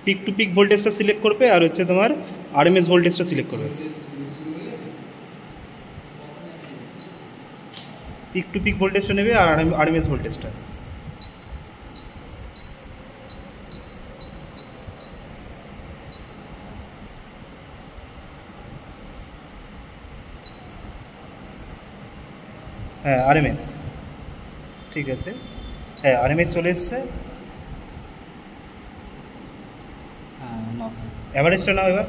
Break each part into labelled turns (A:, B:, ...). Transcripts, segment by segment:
A: Peak to pick ভোল্টেজটা select করবে আর হচ্ছে তোমার আরএমএস ভোল্টেজটা সিলেক্ট করবে। পিক টু পিক ভোল্টেজটা নেবে আর আরএমএস ভোল্টেজটা। হ্যাঁ আরএমএস, ঠিক আছে, হ্যাঁ আরএমএস চলে এসছে। হ্যাঁ নাও অ্যাভারেজটা নাও এবার।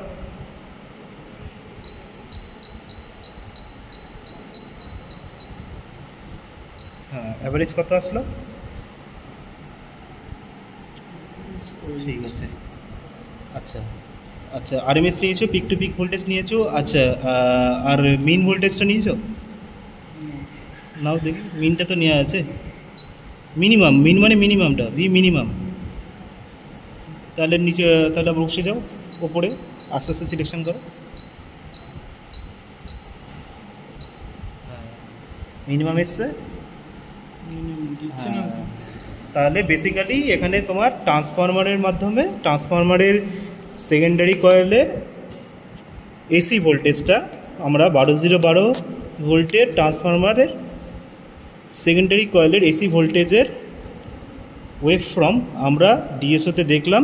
A: হ্যাঁ অ্যাভারেজ কত আসলো? ঠিক আছে, আচ্ছা আচ্ছা আরএমএস নিয়েছো, পিক টু পিক ভোল্টেজ নিয়েছো, আচ্ছা আর মিন ভোল্টেজটা নিয়েছো? নাও দেখি, মিনটা তো নেওয়া আছে। মিনিমাম, মিন মানে মিনিমামটা, ভি মিনিমাম। তাহলে নিচে, তাহলে বসে যাও ওপরে, আস্তে আস্তে সিলেকশন করো। হ্যাঁ মিনিমাম এসছে। তাহলে বেসিক্যালি এখানে তোমার ট্রান্সফরমারের মাধ্যমে, ট্রান্সফরমারের সেকেন্ডারি কয়েলের এসি ভোল্টেজটা আমরা 12-0-12 ভোল্টের ট্রান্সফরমারের সেকেন্ডারি কয়েলের এসি ভোল্টেজের ওয়েভ ফ্রম আমরা ডিএসওতে দেখলাম।